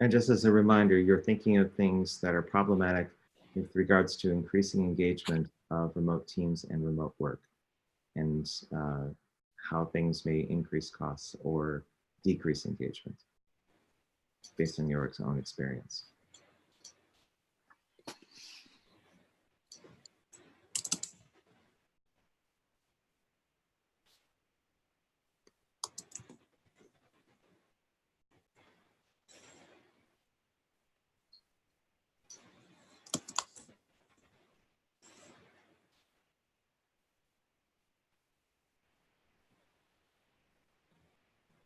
And just as a reminder, you're thinking of things that are problematic with regards to increasing engagement of remote teams and remote work, and how things may increase costs or decrease engagement based on your own experience.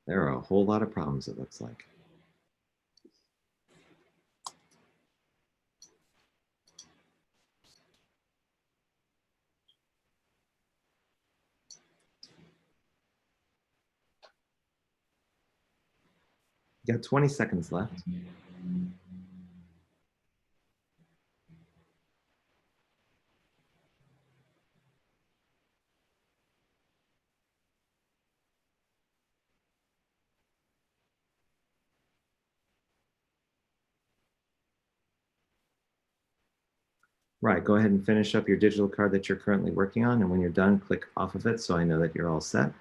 There are a whole lot of problems, it looks like. You got 20 seconds left. Right, go ahead and finish up your digital card that you're currently working on, and when you're done, click off of it so I know that you're all set.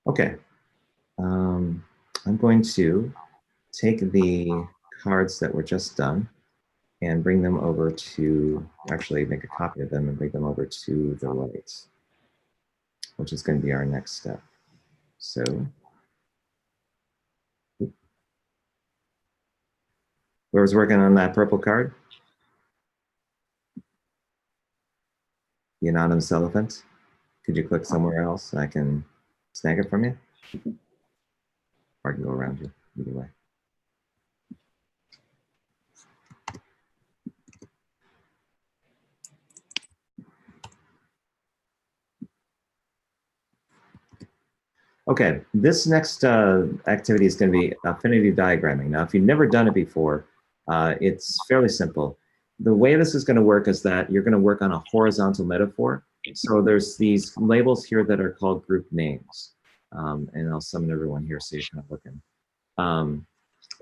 Okay, I'm going to take the cards that were just done and bring them over to, actually make a copy of them and bring them over to the right, which is going to be our next step. So, whoever's working on that purple card, the anonymous elephant, could you click somewhere else so I can snag it from you? Or I can go around you, either way. Okay, this next activity is going to be affinity diagramming. Now, if you've never done it before, it's fairly simple. The way this is going to work is that you're going to work on a horizontal metaphor. So there's these labels here that are called group names. And I'll summon everyone here so you're kind of looking.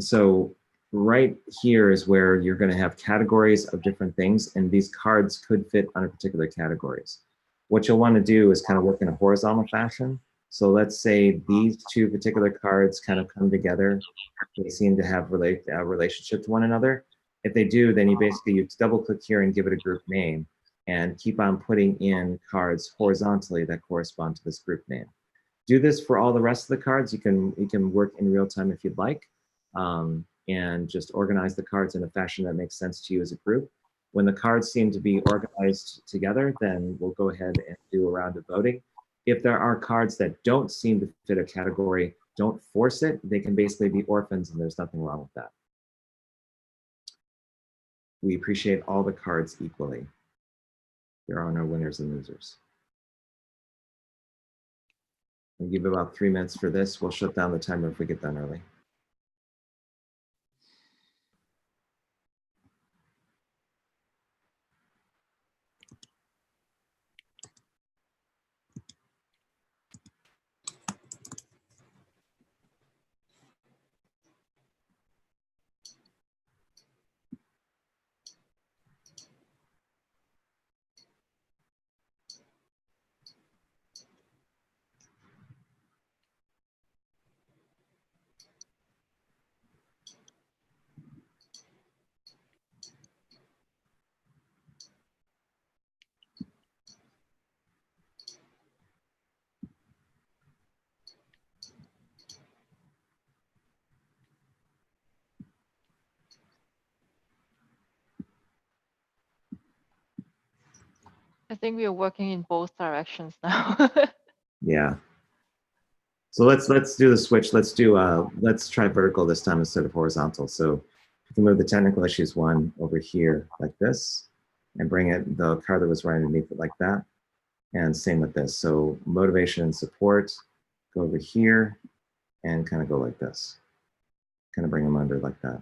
So right here is where you're going to have categories of different things, and these cards could fit on a particular categories. What you'll want to do is kind of work in a horizontal fashion. So let's say these two particular cards kind of come together. They seem to have a relationship to one another. If they do, then you double click here and give it a group name and keep on putting in cards horizontally that correspond to this group name. Do this for all the rest of the cards. You can work in real time if you'd like, and just organize the cards in a fashion that makes sense to you as a group. When the cards seem to be organized together, then we'll go ahead and do a round of voting. If there are cards that don't seem to fit a category, don't force it. They can basically be orphans, and there's nothing wrong with that. We appreciate all the cards equally. There are no winners and losers. We'll give about 3 minutes for this. We'll shut down the timer if we get done early. I think we are working in both directions now. Yeah. So let's do the switch. Let's try vertical this time instead of horizontal. So you can move the technical issues one over here like this, and bring the card that was right underneath it like that. And same with this. So motivation and support, go over here and kind of go like this. Kind of bring them under like that.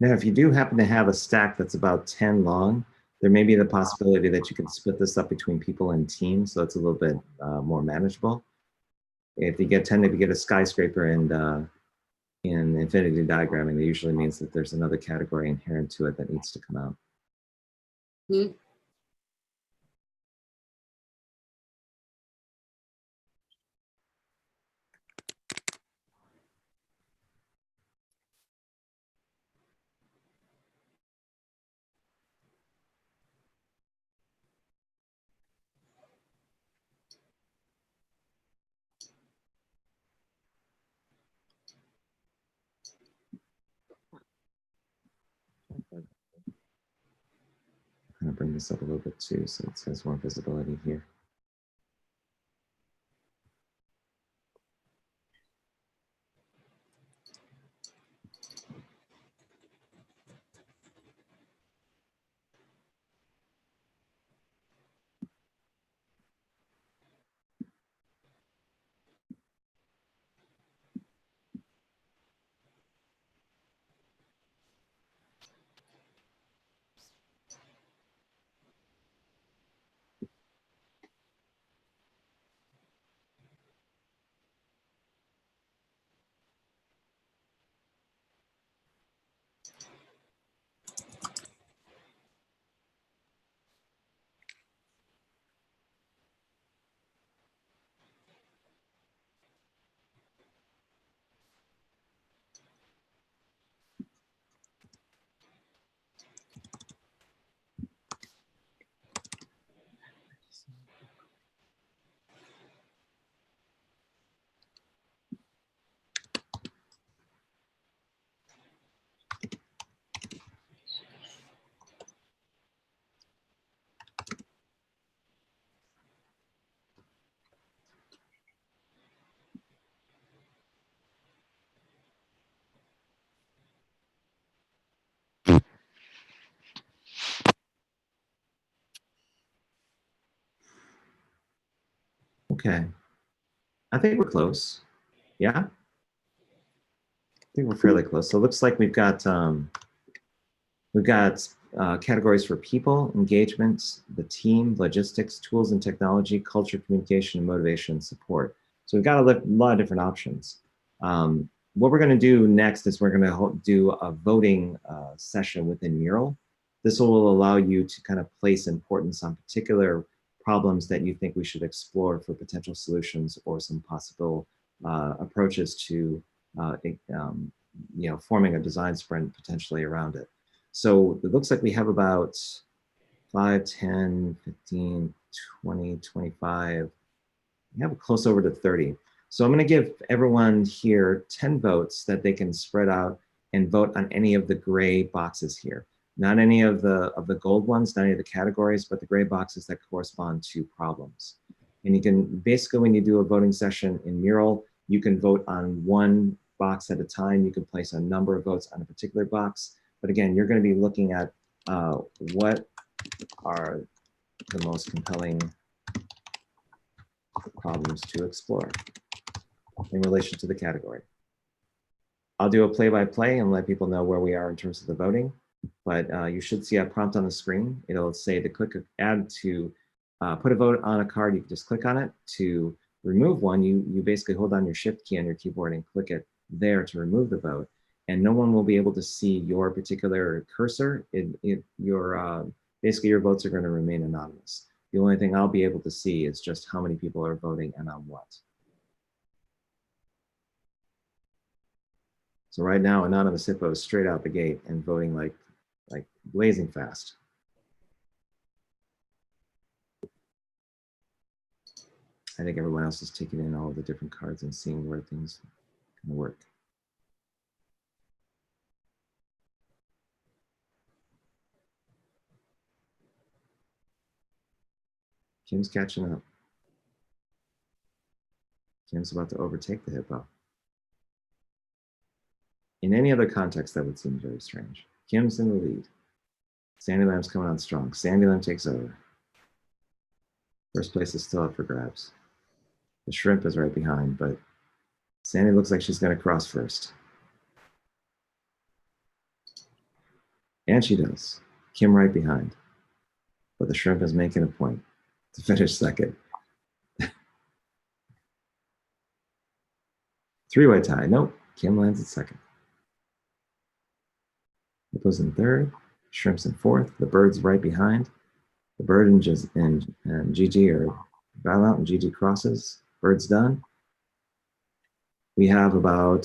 Now, if you do happen to have a stack that's about 10 long, there may be the possibility that you can split this up between people and teams, so it's a little bit more manageable. If you tend to get a skyscraper and in infinity diagramming, that usually means that there's another category inherent to it that needs to come out. Hmm. I'm going to bring this up a little bit too, so it has more visibility here. Okay. I think we're close. Yeah? I think we're fairly close. So it looks like we've got categories for people, engagement, the team, logistics, tools and technology, culture, communication, and motivation and support. So we've got a lot of different options. What we're going to do next is we're going to do a voting session within Mural. This will allow you to kind of place importance on particular problems that you think we should explore for potential solutions or some possible approaches to forming a design sprint potentially around it. So it looks like we have about 5, 10, 15, 20, 25. We have close over to 30. So I'm going to give everyone here 10 votes that they can spread out and vote on any of the gray boxes here. Not any of the gold ones, not any of the categories, but the gray boxes that correspond to problems. And you can basically, when you do a voting session in Mural, you can vote on one box at a time. You can place a number of votes on a particular box. But again, you're going to be looking at what are the most compelling problems to explore in relation to the category. I'll do a play-by-play and let people know where we are in terms of the voting, but you should see a prompt on the screen. It'll say to click add to put a vote on a card. You can just click on it. To remove one, you basically hold down your shift key on your keyboard and click it there to remove the vote. And no one will be able to see your particular cursor. Basically your votes are going to remain anonymous. The only thing I'll be able to see is just how many people are voting and on what. So right now, Anonymous Hippo is straight out the gate and voting like blazing fast. I think everyone else is taking in all of the different cards and seeing where things can work. Kim's catching up. Kim's about to overtake the hippo. In any other context, that would seem very strange. Kim's in the lead. Sandy Lamb's coming on strong. Sandy Lamb takes over. First place is still up for grabs. The shrimp is right behind, but Sandy looks like she's going to cross first. And she does. Kim right behind. But the shrimp is making a point to finish second. Three-way tie. Nope. Kim lands at second. Hippo's in third. Shrimp's in fourth. The bird's right behind. The bird and Gigi are battle out, and Gigi crosses. Bird's done. We have about,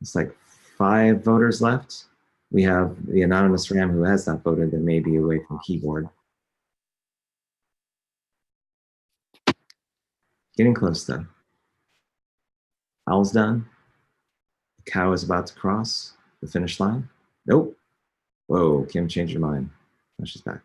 it's like 5 voters left. We have the anonymous ram who has not voted that may be away from keyboard. Getting close though. Owl's done. The cow is about to cross the finish line. Nope. Whoa, Kim changed her mind. Now she's back.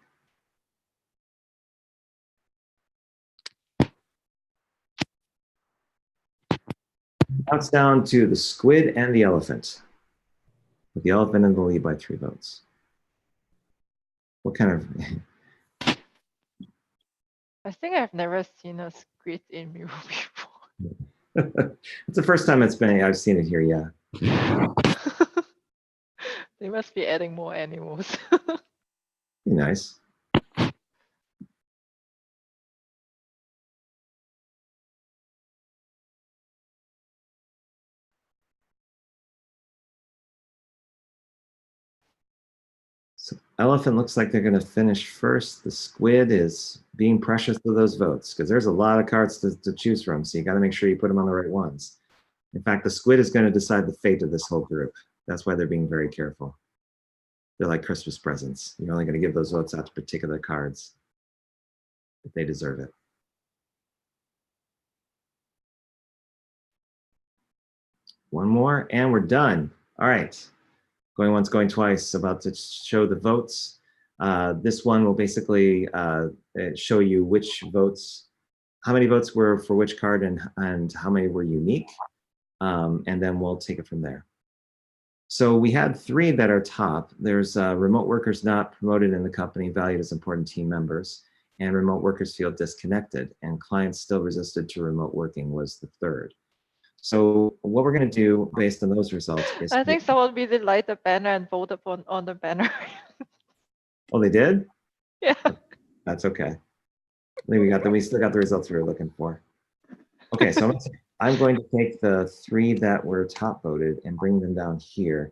Now it's down to the squid and the elephant, with the elephant in the lead by 3 votes. What kind of... I think I've never seen a squid in Miro before. It's the first time I've seen it here, yeah. They must be adding more animals. Be nice. So elephant looks like they're going to finish first. The squid is being precious with those votes because there's a lot of cards to choose from. So you got to make sure you put them on the right ones. In fact, the squid is going to decide the fate of this whole group. That's why they're being very careful. They're like Christmas presents. You're only going to give those votes out to particular cards if they deserve it. One more and we're done. All right. Going once, going twice, about to show the votes. This one will basically show you which votes, how many votes were for which card and how many were unique. And then we'll take it from there. So we had 3 that are top. There's remote workers not promoted in the company, valued as important team members, and remote workers feel disconnected, and clients still resisted to remote working was the 3rd. So what we're going to do based on those results is... I think someone really liked the banner and voted on the banner. Oh, they did? Yeah. That's okay. I think we still got the results we were looking for. Okay, so I'm going to take the 3 that were top voted and bring them down here.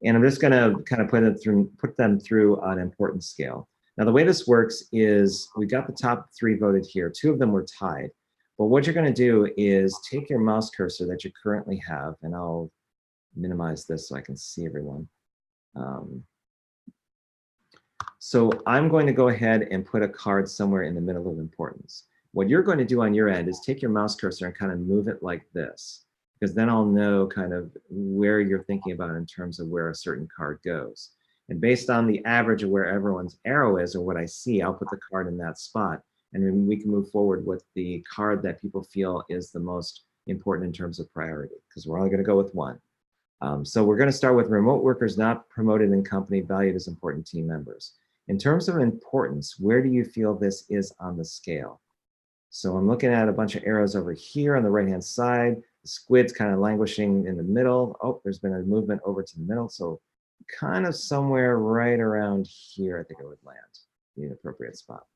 And I'm just going to kind of put them through an importance scale. Now, the way this works is we got the top 3 voted here. 2 of them were tied. But what you're going to do is take your mouse cursor that you currently have, and I'll minimize this so I can see everyone. So I'm going to go ahead and put a card somewhere in the middle of importance. What you're going to do on your end is take your mouse cursor and kind of move it like this, because then I'll know kind of where you're thinking about in terms of where a certain card goes. And based on the average of where everyone's arrow is or what I see, I'll put the card in that spot. And then we can move forward with the card that people feel is the most important in terms of priority, because we're only going to go with 1. So we're going to start with remote workers not promoted in company, valued as important team members. In terms of importance, where do you feel this is on the scale? So I'm looking at a bunch of arrows over here on the right-hand side. The squid's kind of languishing in the middle. Oh, there's been a movement over to the middle. So kind of somewhere right around here, I think it would land in an appropriate spot.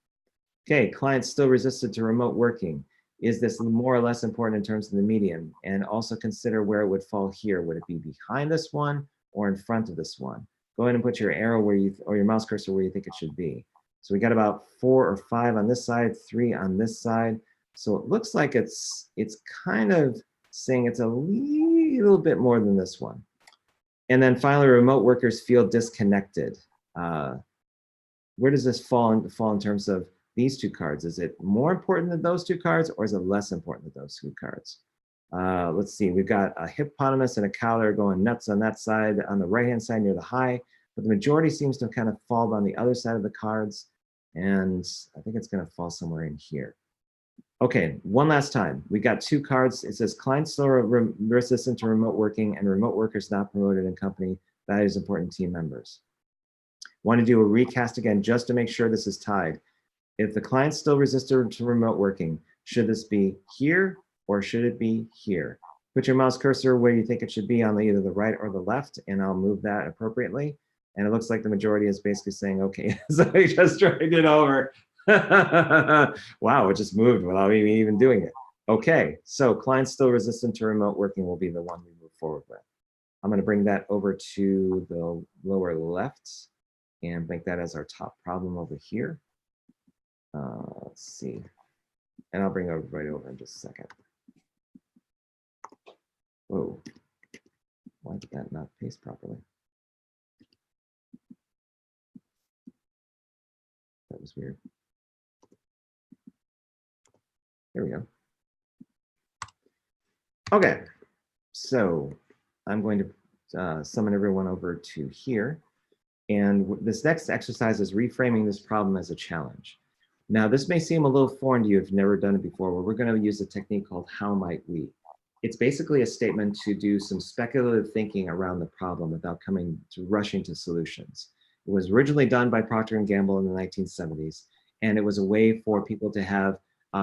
Okay, clients still resisted to remote working. Is this more or less important in terms of the median? And also consider where it would fall here. Would it be behind this one or in front of this one? Go ahead and put your arrow where or your mouse cursor where you think it should be. So we got about 4 or 5 on this side, 3 on this side. So it looks like it's kind of saying it's a little bit more than this one. And then finally, remote workers feel disconnected. Where does this fall in terms of these 2 cards? Is it more important than those 2 cards, or is it less important than those 2 cards? Let's see, we've got a hippopotamus and a cow that are going nuts on that side, on the right-hand side near the high, but the majority seems to have kind of fallen on the other side of the cards, and I think it's going to fall somewhere in here. Okay, one last time. We got 2 cards. It says clients still resistant to remote working and remote workers not promoted in company, values important team members. Want to do a recast again just to make sure this is tied. If the client's still resistant to remote working, should this be here or should it be here? Put your mouse cursor where you think it should be on either the right or the left, and I'll move that appropriately. And it looks like the majority is basically saying, okay, so we just tried it over. Wow, it just moved without me even doing it. Okay, so clients still resistant to remote working will be the one we move forward with. I'm going to bring that over to the lower left and make that as our top problem over here. Let's see. And I'll bring it right over in just a second. Whoa. Why did that not paste properly? That was weird. There we go. Okay, so I'm going to summon everyone over to here. And this next exercise is reframing this problem as a challenge. Now, this may seem a little foreign to you if you've never done it before, where we're going to use a technique called how might we. It's basically a statement to do some speculative thinking around the problem without coming to rushing to solutions. It was originally done by Procter & Gamble in the 1970s, and it was a way for people to have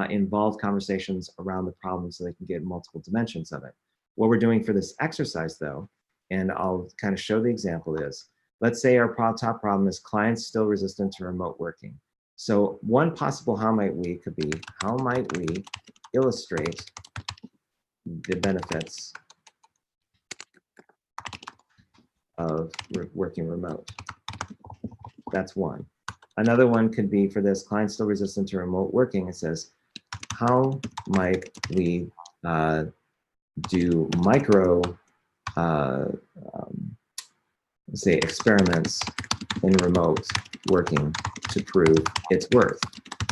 involved conversations around the problem so they can get multiple dimensions of it. What we're doing for this exercise, though, and I'll kind of show the example is, let's say our top problem is clients still resistant to remote working. So one possible how might we could be, how might we illustrate the benefits of working remote? That's one. Another one could be for this, clients still resistant to remote working. It says, how might we do micro, say, experiments in remote working to prove its worth?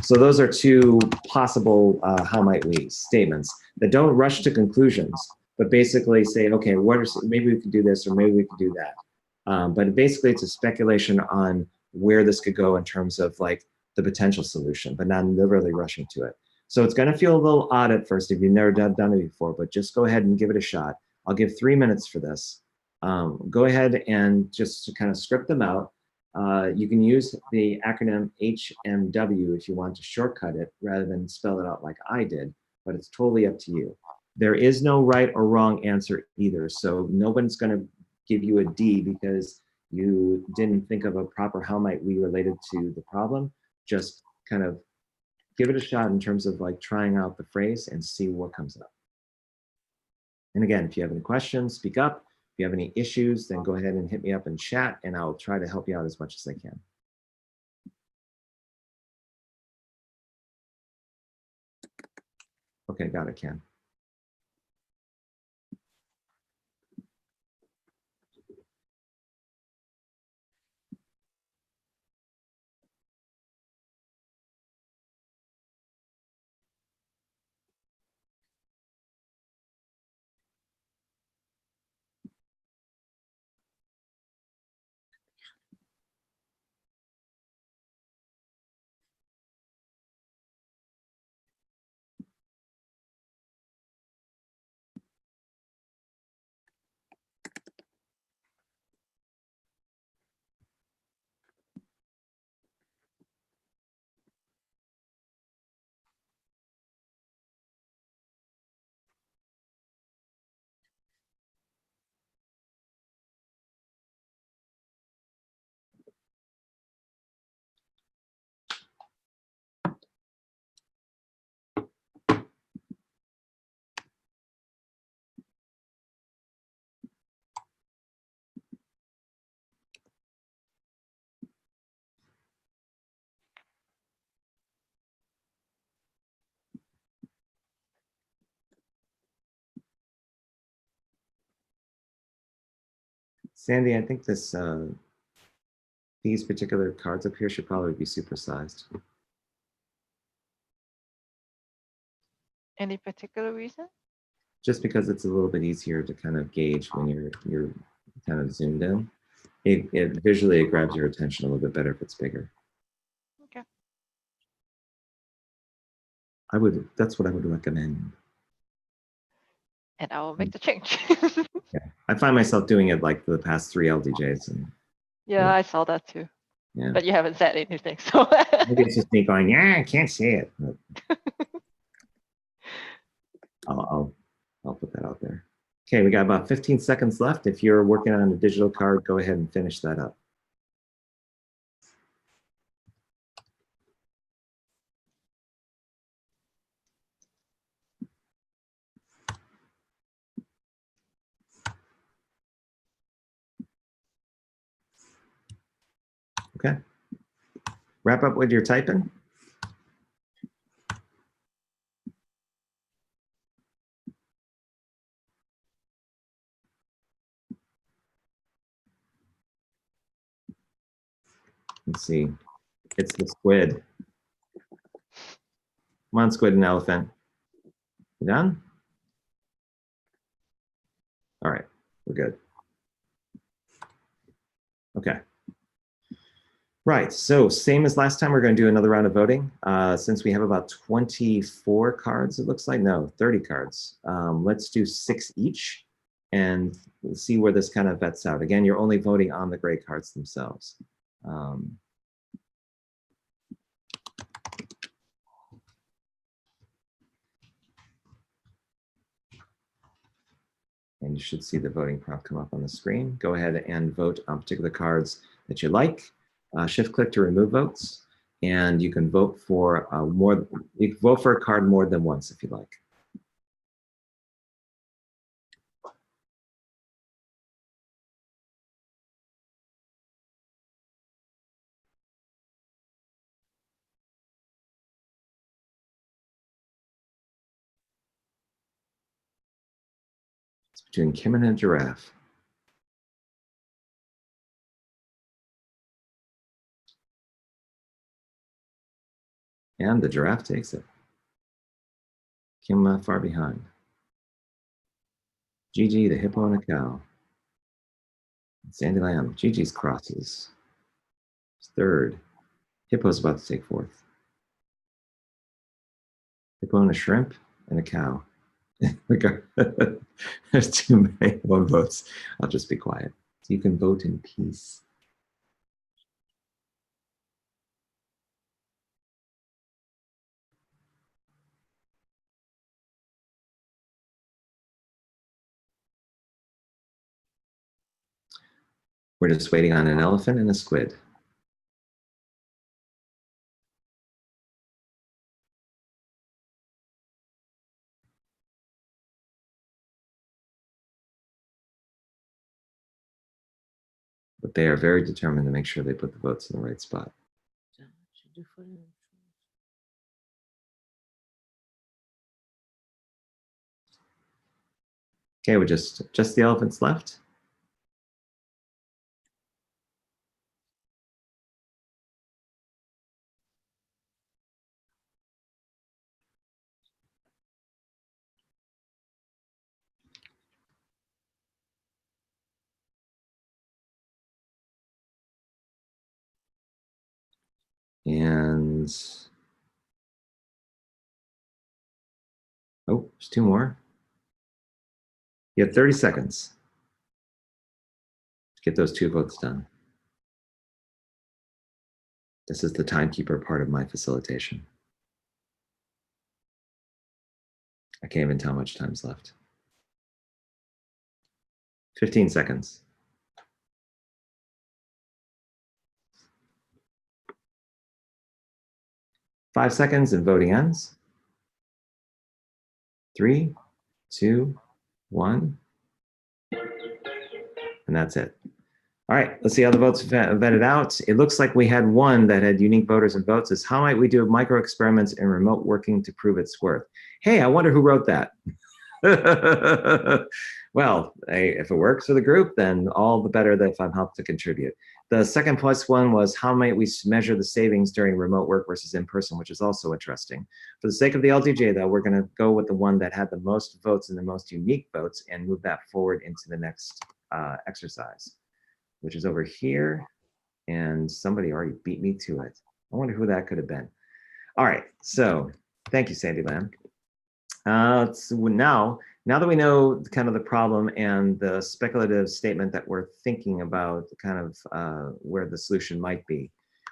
So those are two possible how might we statements that don't rush to conclusions, but basically say, okay, maybe we could do this or maybe we could do that. But basically it's a speculation on where this could go in terms of like the potential solution, but not literally rushing to it. So it's going to feel a little odd at first if you've never done it before, but just go ahead and give it a shot. I'll give 3 minutes for this. Go ahead and just kind of script them out. You can use the acronym HMW if you want to shortcut it rather than spell it out like I did, but it's totally up to you. There is no right or wrong answer either, so no one's going to give you a D because you didn't think of a proper how might we related to the problem. Just kind of give it a shot in terms of like trying out the phrase and see what comes up. And again, if you have any questions, speak up. If you have any issues, then go ahead and hit me up in chat and I'll try to help you out as much as I can. Okay, got it, Ken. Sandy, I think these particular cards up here should probably be supersized. Any particular reason? Just because it's a little bit easier to kind of gauge when you're kind of zoomed in. It visually it grabs your attention a little bit better if it's bigger. Okay. That's what I would recommend. And I will make the change. Yeah, I find myself doing it like for the past 3 LDJs, and Yeah, I saw that too. yeah. But you haven't said anything, so. Maybe it's just me going, yeah, I can't see it. But I'll put that out there. Okay, we got about 15 seconds left. If you're working on a digital card, go ahead and finish that up. Okay. Wrap up with your typing. Let's see. It's the squid. Come on, squid and elephant. You done? All right, we're good. Okay. Right, so same as last time, we're going to do another round of voting. Since we have about 24 cards, it looks like, no, 30 cards. Let's do 6 each and see where this kind of vets out. Again, you're only voting on the gray cards themselves. And you should see the voting prompt come up on the screen. Go ahead and vote on particular cards that you like. Shift click to remove votes, and you can vote for you can vote for a card more than once if you like. It's between Kim and a giraffe. And the giraffe takes it. Kim far behind. Gigi, the hippo and the cow. Sandy Lamb, Gigi's crosses. Third. Hippo's about to take fourth. Hippo and a shrimp and a cow. There's too many more votes. I'll just be quiet. So you can vote in peace. We're just waiting on an elephant and a squid. But they are very determined to make sure they put the votes in the right spot. Okay, we just the elephants left. And oh, there's 2 more. You have 30 seconds to get those 2 votes done. This is the timekeeper part of my facilitation. I can't even tell how much time's left. 15 seconds. 5 seconds and voting ends. 3, 2, 1. And that's it. All right, let's see how the votes vetted out. It looks like we had one that had unique voters and votes. Is how might we do micro experiments in remote working to prove its worth? Hey, I wonder who wrote that. Well, if it works for the group, then all the better that if I'm helped to contribute. The second plus one was how might we measure the savings during remote work versus in-person, which is also interesting. For the sake of the LDJ, though, we're going to go with the one that had the most votes and the most unique votes and move that forward into the next exercise, which is over here. And somebody already beat me to it. I wonder who that could have been. All right, so thank you, Sandy Lamb. So now that we know kind of the problem and the speculative statement that we're thinking about kind of where the solution might be,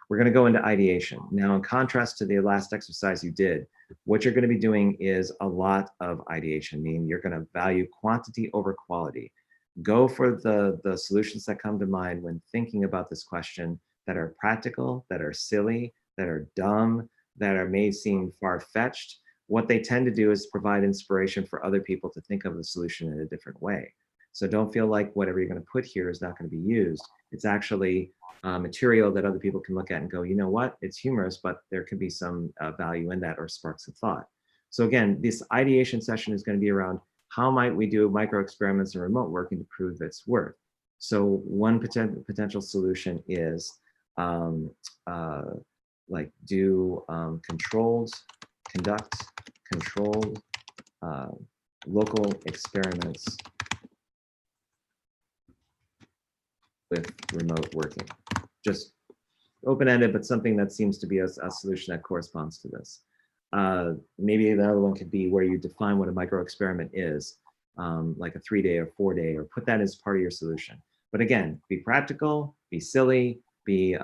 we're going to go into ideation. Now, in contrast to the last exercise you did, what you're going to be doing is a lot of ideation, meaning you're going to value quantity over quality. Go for the solutions that come to mind when thinking about this question that are practical, that are silly, that are dumb, that may seem far-fetched. What they tend to do is provide inspiration for other people to think of the solution in a different way. So don't feel like whatever you're going to put here is not going to be used. It's actually material that other people can look at and go, you know what, it's humorous, but there could be some value in that or sparks of thought. So again, this ideation session is going to be around how might we do micro experiments and remote working to prove its worth. So one potential solution is like do conduct controlled local experiments with remote working. Just open-ended, but something that seems to be a solution that corresponds to this. Maybe the other one could be where you define what a micro experiment is, like a 3-day or 4-day, or put that as part of your solution. But again, be practical, be silly, be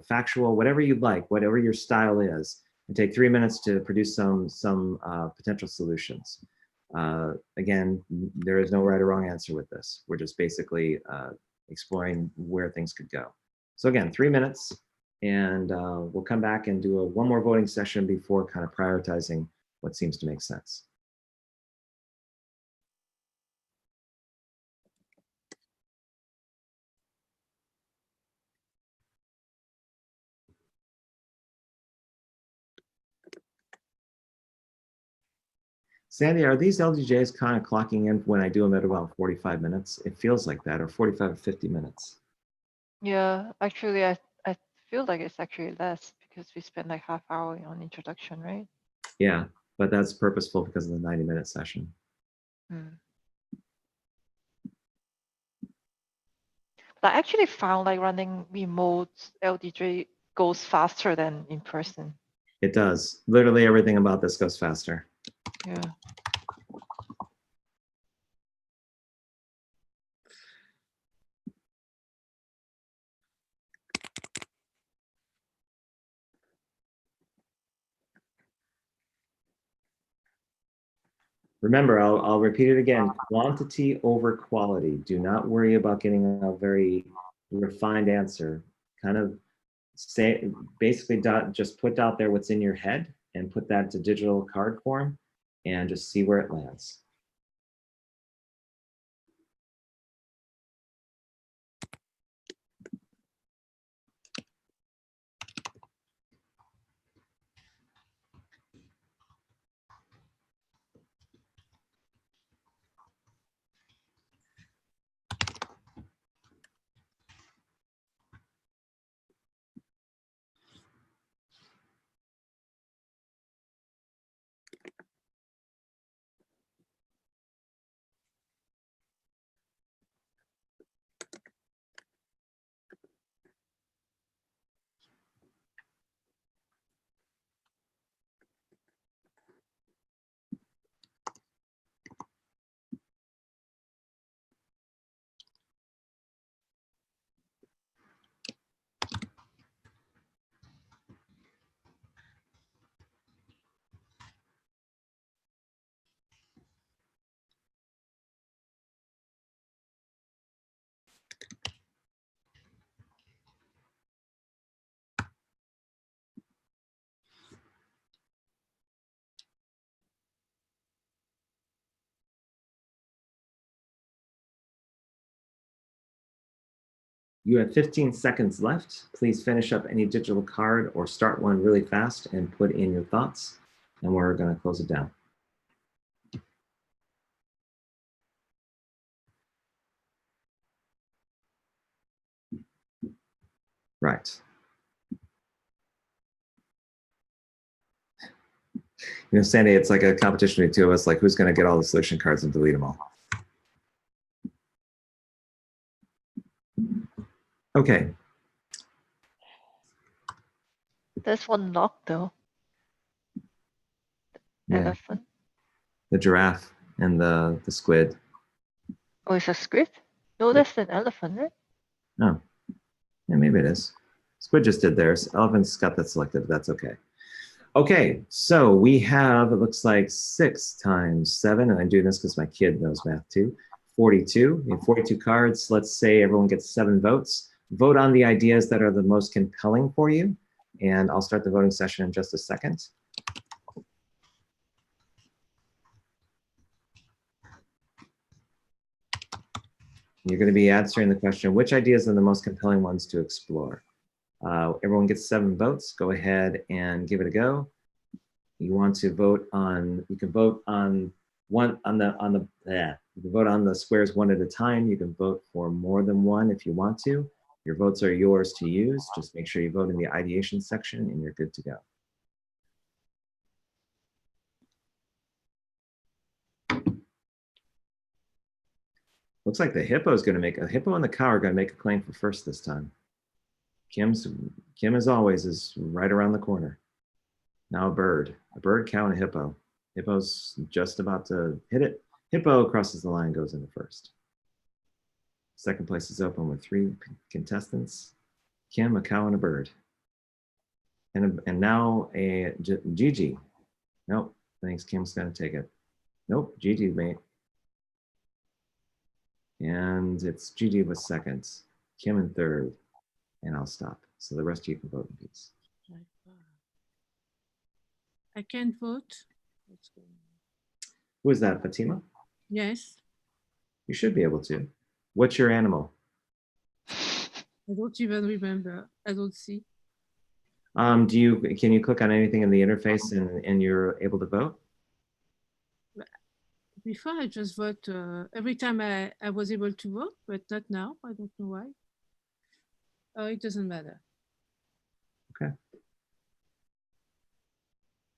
factual, whatever you'd like, whatever your style is, and take 3 minutes to produce some potential solutions. Again, there is no right or wrong answer with this. We're just basically exploring where things could go. So again, 3 minutes, and we'll come back and do one more voting session before kind of prioritizing what seems to make sense. Sandy, are these LDJs kind of clocking in when I do them at about 45 minutes? It feels like that, or 45 or 50 minutes. Yeah, actually, I feel like it's actually less because we spent like half hour on introduction, right? Yeah, but that's purposeful because of the 90-minute session. Mm. But I actually found like running remote LDJ goes faster than in person. It does. Literally everything about this goes faster. Yeah. Remember, I'll repeat it again, quantity over quality. Do not worry about getting a very refined answer. Kind of basically just put out there what's in your head and put that to digital card form and just see where it lands. You have 15 seconds left. Please finish up any digital card or start one really fast and put in your thoughts, and we're going to close it down. Right. You know, Sandy, it's like a competition between two of us, like who's going to get all the solution cards and delete them all. Okay. There's one lock though. Yeah. Elephant. The giraffe and the squid. Oh, it's a squid? No, that's an elephant, right? Oh, yeah, maybe it is. Squid just did theirs. Elephant's got that selected, but that's okay. Okay, so we have, it looks like 6 times 7, and I'm doing this because my kid knows math too. 42. We have 42 cards. Let's say everyone gets 7 votes. Vote on the ideas that are the most compelling for you, and I'll start the voting session in just a second. You're going to be answering the question, which ideas are the most compelling ones to explore? Everyone gets 7 votes. Go ahead and give it a go. You want to vote on, you can vote on one, you can vote on the squares one at a time. You can vote for more than one if you want to. Your votes are yours to use. Just make sure you vote in the ideation section and you're good to go. Looks like the hippo is going to make a hippo and the cow are going to make a claim for first this time. Kim, as always, is right around the corner. Now a bird, cow, and a hippo. Hippo's just about to hit it. Hippo crosses the line, goes into first. Second place is open with 3 contestants. Kim, a cow, and a bird. And now a Gigi. Nope, thanks. Kim's going to take it. Nope, Gigi, mate. And it's Gigi with seconds, Kim in third, and I'll stop. So the rest of you can vote in peace. I can't vote. Who is that, Fatima? Yes. You should be able to. What's your animal? I don't even remember. I don't see. Can you click on anything in the interface and you're able to vote? Before I just vote every time I was able to vote, but not now. I don't know why. Oh, it doesn't matter. Okay.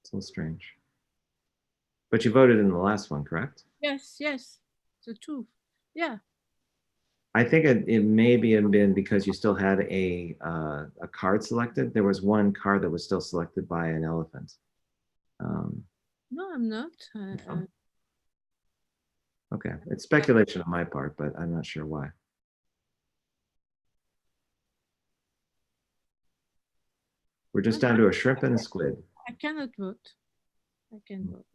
It's a little strange. But you voted in the last one, correct? Yes, yes. The 2. Yeah. I think it may have been because you still had a card selected. There was one card that was still selected by an elephant. No, I'm not. Okay, it's speculation on my part, but I'm not sure why. We're just down to a shrimp and a squid. I cannot vote. I can vote.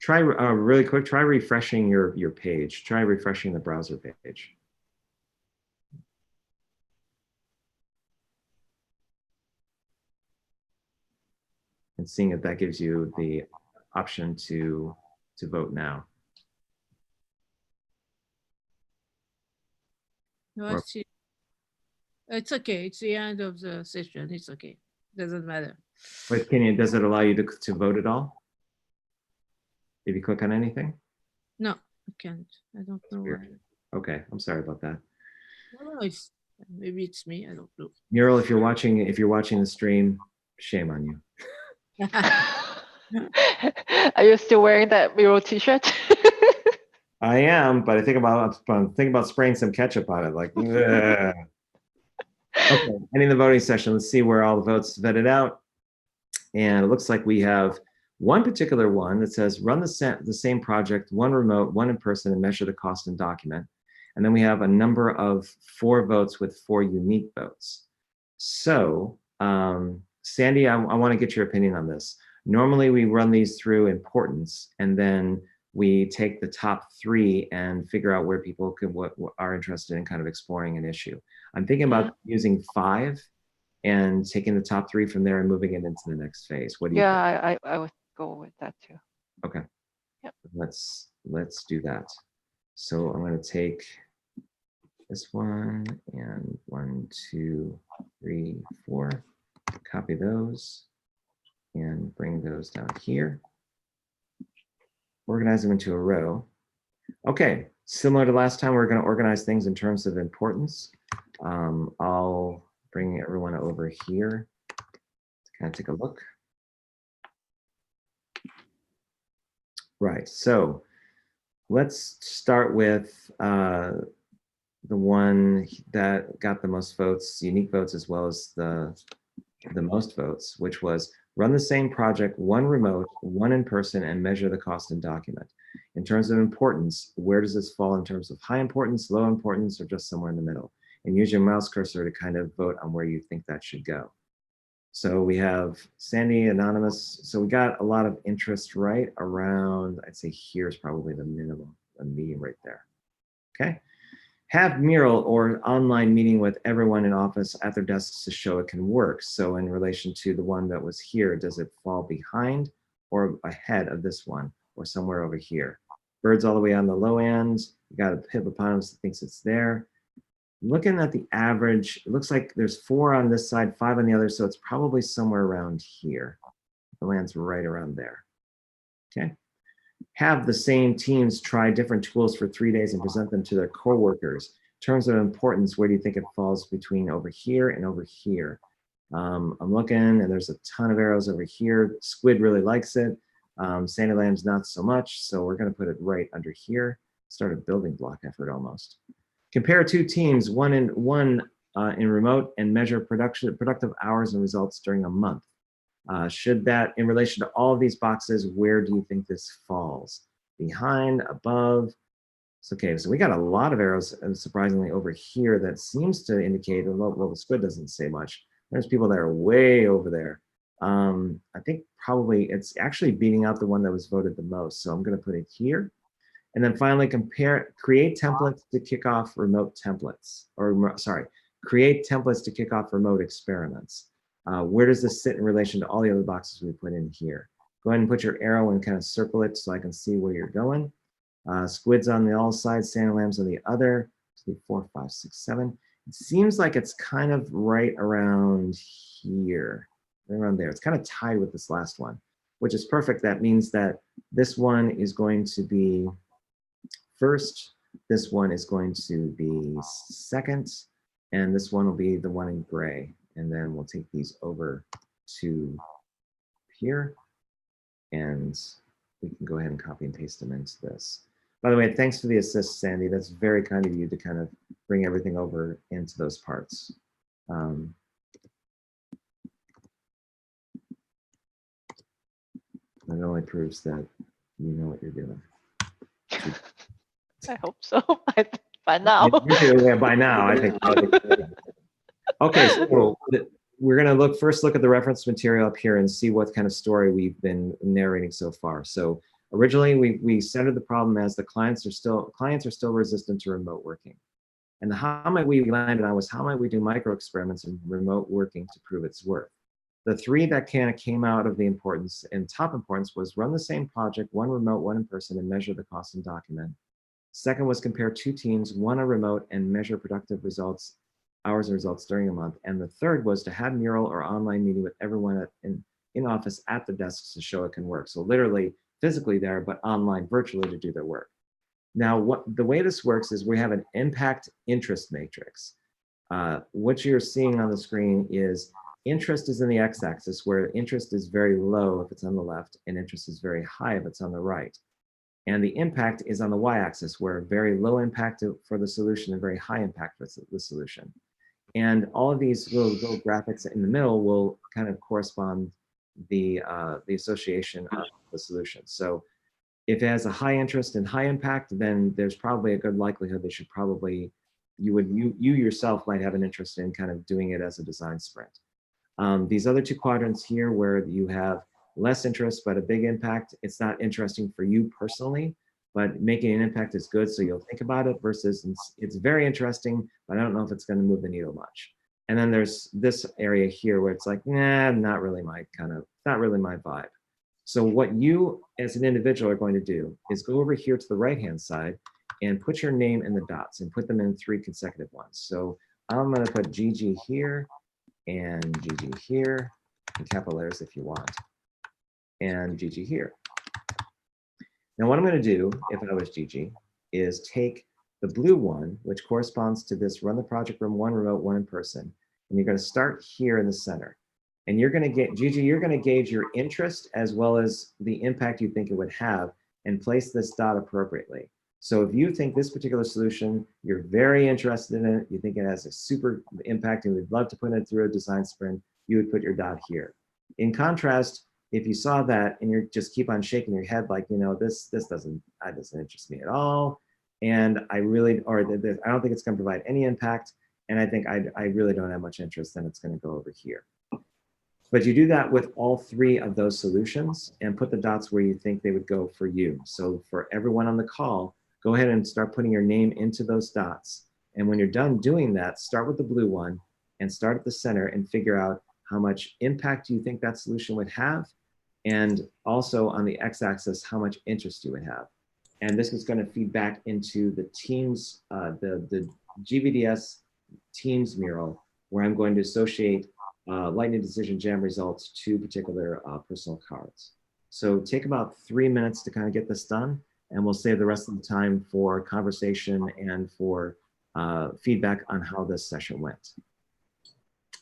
Try really quick, try refreshing your page. Try refreshing the browser page. And seeing if that gives you the option to vote now. No, I see. It's okay. It's the end of the session. It's okay. Doesn't matter. But does it allow you to vote at all? If you click on anything? No, I can't. I don't know why. Okay, I'm sorry about that. No, maybe it's me. I don't know. Muriel, if you're watching the stream, shame on you. Are you still wearing that Miro t-shirt? I am, but I'm thinking about spraying some ketchup on it. Like, okay, ending the voting session. Let's see where all the votes vetted out. And it looks like we have one particular one that says run the same project, 1 remote, 1 in person, and measure the cost and document. And then we have a number of 4 votes with 4 unique votes. So, Sandy, I want to get your opinion on this. Normally, we run these through importance, and then we take the top 3 and figure out where people what are interested in kind of exploring an issue. I'm thinking about using 5 and taking the top 3 from there and moving it into the next phase. What do you think? Yeah, I would go with that too. Okay. Yep. Let's do that. So I'm going to take this one and 1, 2, 3, 4. Copy those and bring those down here. Organize them into a row. Okay, similar to last time, we're going to organize things in terms of importance. I'll bring everyone over here to kind of take a look. Right, so let's start with the one that got the most votes, unique votes, as well as the most votes, which was run the same project, 1 remote, 1 in person, and measure the cost and document. In terms of importance, where does this fall in terms of high importance, low importance, or just somewhere in the middle? And use your mouse cursor to kind of vote on where you think that should go. So we have Sandy, Anonymous. So we got a lot of interest right around, I'd say here's probably the minimum, the medium right there. Okay. Have mural or online meeting with everyone in office at their desks to show it can work. So in relation to the one that was here, does it fall behind or ahead of this one or somewhere over here? Birds all the way on the low end. You got a hippopotamus that thinks it's there. Looking at the average, it looks like there's 4 on this side, 5 on the other, so it's probably somewhere around here. The land's right around there. Okay. Have the same teams try different tools for 3 days and present them to their coworkers. In terms of importance, where do you think it falls between over here and over here? I'm looking, and there's a ton of arrows over here. Squid really likes it. Sandy Lamb's not so much, so we're going to put it right under here. Start a building block effort almost. Compare 2 teams, one in remote, and measure productive hours and results during a month. Should that, in relation to all of these boxes, where do you think this falls? Behind, above? It's okay, so we got a lot of arrows, surprisingly, over here that seems to indicate, well, the squid doesn't say much. There's people that are way over there. I think probably it's actually beating out the one that was voted the most, so I'm going to put it here. And then finally, create templates to kick off remote templates, or sorry, create templates to kick off remote experiments. Where does this sit in relation to all the other boxes we put in here? Go ahead and put your arrow and kind of circle it so I can see where you're going. Squids on the all sides, sand lambs on the other. 2, 4, 5, 6, 7. It seems like it's kind of right around here, right around there. It's kind of tied with this last one, which is perfect. That means that this one is going to be first, this one is going to be second, and this one will be the one in gray. And then we'll take these over to here, and we can go ahead and copy and paste them into this. By the way, thanks for the assist, Sandy. That's very kind of you to kind of bring everything over into those parts. That only proves that you know what you're doing. I hope so. By now. Yeah, by now, I think. Okay, so we're going to first look at the reference material up here and see what kind of story we've been narrating so far. So originally, we centered the problem as the clients are still resistant to remote working. And how might we landed on was how might we do micro experiments in remote working to prove its worth? The 3 that kind of came out of the importance and top importance was run the same project, one remote, one in person, and measure the cost and document. Second was compare 2 teams, one a remote, and measure productive results, hours and results during a month. And the third was to have mural or online meeting with everyone in office at the desks to show it can work. So literally physically there, but online virtually to do their work. Now, the way this works is we have an impact interest matrix. What you're seeing on the screen is interest is in the x-axis, where interest is very low if it's on the left, and interest is very high if it's on the right. And the impact is on the y-axis, where very low impact for the solution and very high impact for the solution. And all of these little graphics in the middle will kind of correspond the association of the solution. So if it has a high interest and high impact, then there's probably a good likelihood they should probably, you yourself might have an interest in kind of doing it as a design sprint. These other 2 quadrants here where you have less interest but a big impact, it's not interesting for you personally, but making an impact is good, so you'll think about it, versus it's very interesting, but I don't know if it's going to move the needle much. And then there's this area here where it's like, nah, not really my vibe. So what you as an individual are going to do is go over here to the right-hand side and put your name in the dots and put them in 3 consecutive ones. So I'm going to put GG here and GG here, in capital letters if you want, and GG here. Now what I'm going to do, if I was GG, is take the blue one, which corresponds to this run the project from 1 remote, 1 in person, and you're going to start here in the center. And you're going to get, GG, you're going to gauge your interest as well as the impact you think it would have and place this dot appropriately. So if you think this particular solution, you're very interested in it, you think it has a super impact and would love to put it through a design sprint, you would put your dot here. In contrast, if you saw that and you just keep on shaking your head like, you know, this doesn't interest me at all, and I really, or I don't think it's going to provide any impact, and I think I really don't have much interest, then it's going to go over here. But you do that with all 3 of those solutions and put the dots where you think they would go for you. So for everyone on the call, go ahead and start putting your name into those dots. And when you're done doing that, start with the blue one and start at the center and figure out how much impact you think that solution would have. And also on the x-axis, how much interest you would have. And this is going to feed back into the Teams, the GVDS Teams mural, where I'm going to associate Lightning Decision Jam results to particular personal cards. So take about 3 minutes to kind of get this done, and we'll save the rest of the time for conversation and for feedback on how this session went.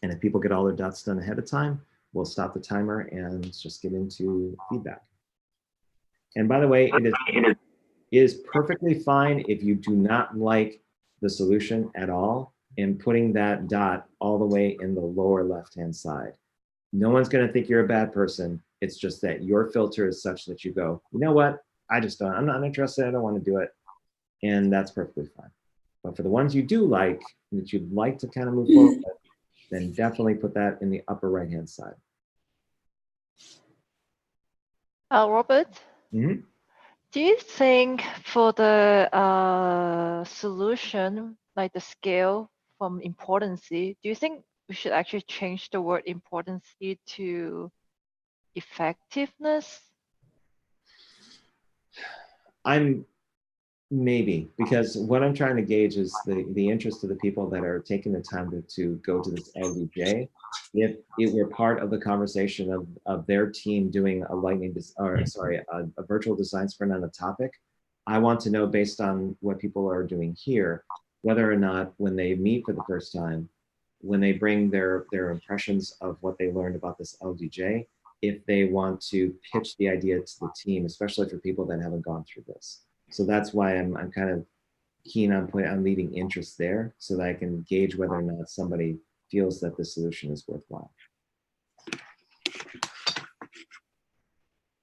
And if people get all their dots done ahead of time, we'll stop the timer and just get into feedback. And by the way, it is perfectly fine if you do not like the solution at all and putting that dot all the way in the lower left-hand side. No one's going to think you're a bad person. It's just that your filter is such that you go, you know what? I'm not interested. I don't want to do it. And that's perfectly fine. But for the ones you do like, that you'd like to kind of move forward with, then definitely put that in the upper right-hand side. Robert, Mm-hmm. do you think for the solution, like the scale from importancy, do you think we should actually change the word importancy to effectiveness? Maybe, because what I'm trying to gauge is the interest of the people that are taking the time to go to this LDJ. If it were part of the conversation of their team doing a virtual design sprint on a topic, I want to know, based on what people are doing here, whether or not when they meet for the first time, when they bring their impressions of what they learned about this LDJ, if they want to pitch the idea to the team, especially for people that haven't gone through this. So that's why I'm kind of keen on leaving interest there, so that I can gauge whether or not somebody feels that the solution is worthwhile.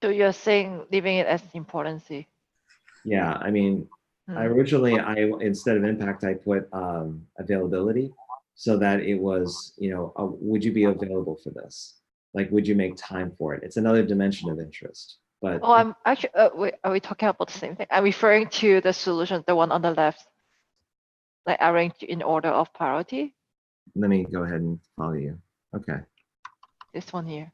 So you're saying leaving it as importancy? Yeah, I mean, originally instead of impact, I put availability, so that it was, would you be available for this? Like, would you make time for it? It's another dimension of interest. But I'm actually, wait, are we talking about the same thing? I'm referring to the solution, the one on the left, like arranged in order of priority. Let me go ahead and follow you. Okay. This one here.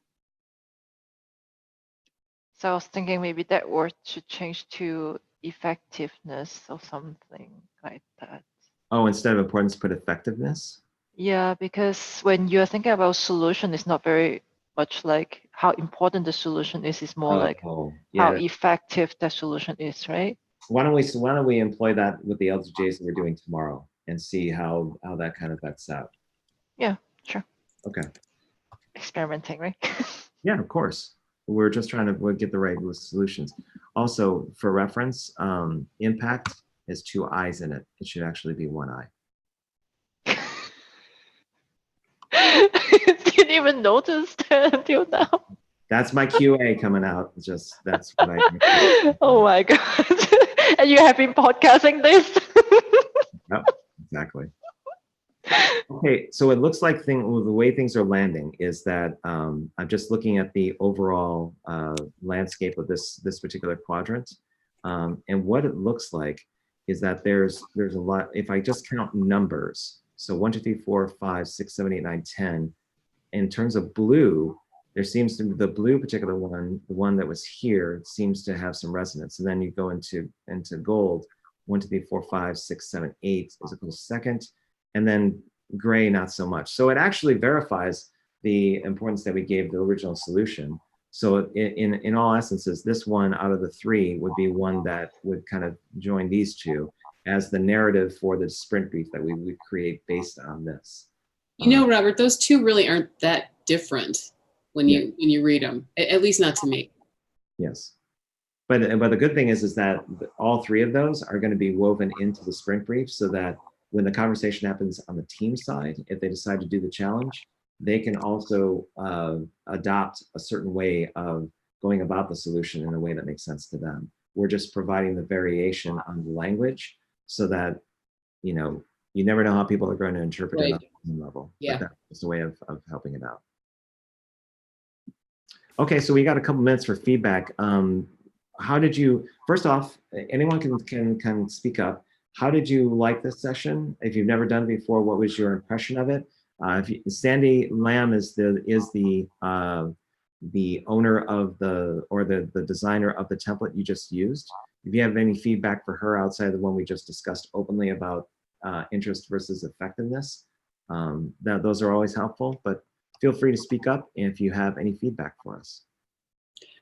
So I was thinking maybe that word should change to effectiveness or something like that. Oh, instead of importance, put effectiveness? Yeah, because when you're thinking about solution, it's not very much like how important the solution is. It's more like how effective the solution is, right? Why don't we employ that with the LDJs that we're doing tomorrow and see how that kind of vets out? Yeah, sure. Okay. Experimenting, right? Yeah, of course. We're just trying to get the right solutions. Also, for reference, impact has 2 eyes in it. It should actually be 1 eye. Didn't even notice that until now. That's my QA coming out. That's what I. Oh my god! And you have been podcasting this? Yep, exactly. Okay, so it looks like the way things are landing is that I'm just looking at the overall landscape of this particular quadrant, and what it looks like is that there's a lot. If I just count numbers, so 1, 2, 3, 4, 5, 6, 7, 8, 9, 10. In terms of blue, there seems to be the blue particular one, the one that was here, seems to have some resonance. And then you go into gold, 1, 2, 3, 4, 5, 6, 7, 8 is a close second, and then gray not so much. So it actually verifies the importance that we gave the original solution. So in all essences, this one out of the 3 would be one that would kind of join these 2 as the narrative for the sprint brief that we would create based on this. Robert, those 2 really aren't that different when you read them, at least not to me. Yes. But the good thing is that all 3 of those are going to be woven into the sprint brief, so that when the conversation happens on the team side, if they decide to do the challenge, they can also adopt a certain way of going about the solution in a way that makes sense to them. We're just providing the variation on the language, so that, you never know how people are going to interpret it on some level. Yeah. But that's a way of helping it out. Okay, so we got a couple minutes for feedback. How did you, first off, anyone can speak up. How did you like this session? If you've never done it before, what was your impression of it? Sandy Lamb is the owner of the designer of the template you just used. If you have any feedback for her outside of the one we just discussed openly about interest versus effectiveness, those are always helpful, but feel free to speak up if you have any feedback for us.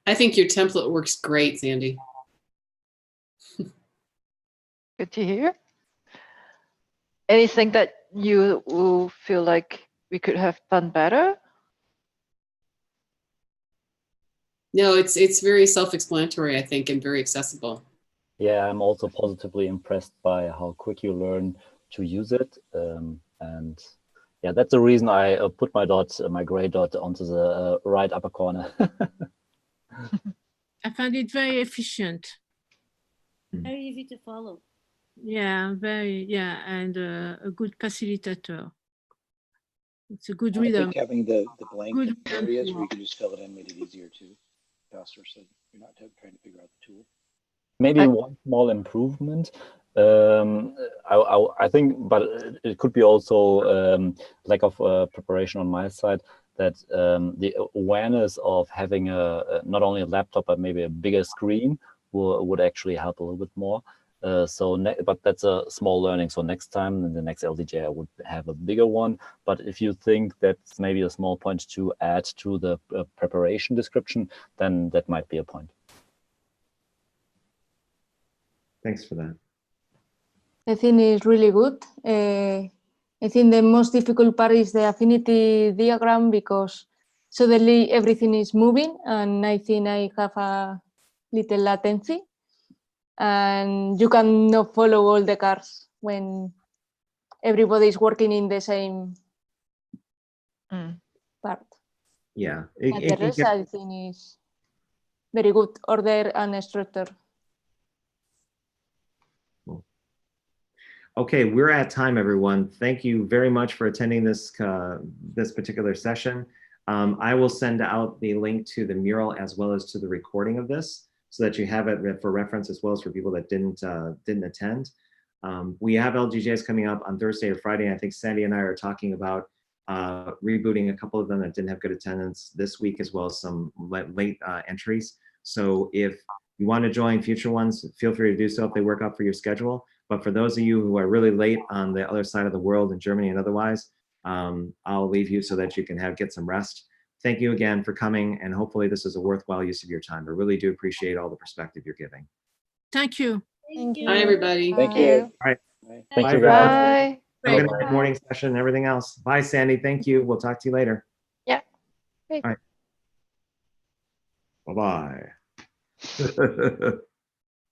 I think your template works great, Sandy. Good to hear. Anything that you will feel like we could have done better? No, it's very self-explanatory, I think, and very accessible. Yeah, I'm also positively impressed by how quick you learn to use it. And yeah, that's the reason I put my dot, my gray dot, onto the right upper corner. I found it very efficient. Very easy to follow. Yeah, and a good facilitator. It's a good rhythm. I think having the blank Good areas where you can just fill it in made it easier too, faster, so you're not trying to figure out the tool. Maybe one small improvement. I think, but it could be also lack of preparation on my side, that the awareness of having not only a laptop but maybe a bigger screen would actually help a little bit more. But that's a small learning. So next time in the next LDJ, I would have a bigger one. But if you think that's maybe a small point to add to the preparation description, then that might be a point. Thanks for that. I think it's really good. I think the most difficult part is the affinity diagram, because suddenly everything is moving and I think I have a little latency, and you cannot follow all the cars when everybody is working in the same part. Yeah. The rest I think is very good, order and structure. Okay, we're at time, everyone. Thank you very much for attending this this particular session. I will send out the link to the mural as well as to the recording of this, so that you have it for reference, as well as for people that didn't attend. We have LDJs coming up on Thursday or Friday. I think Sandy and I are talking about rebooting a couple of them that didn't have good attendance this week, as well as some late entries. So if you want to join future ones, feel free to do so if they work out for your schedule. But for those of you who are really late on the other side of the world, in Germany and otherwise, I'll leave you so that you can get some rest. Thank you again for coming, and hopefully this is a worthwhile use of your time. I really do appreciate all the perspective you're giving. Thank you. Thank you. Bye, everybody. Thank you. All right. Thank you, guys. Bye. Have a good night, morning session, and everything else. Bye, Sandy. Thank you. We'll talk to you later. Yeah. Great. All right. Bye-bye.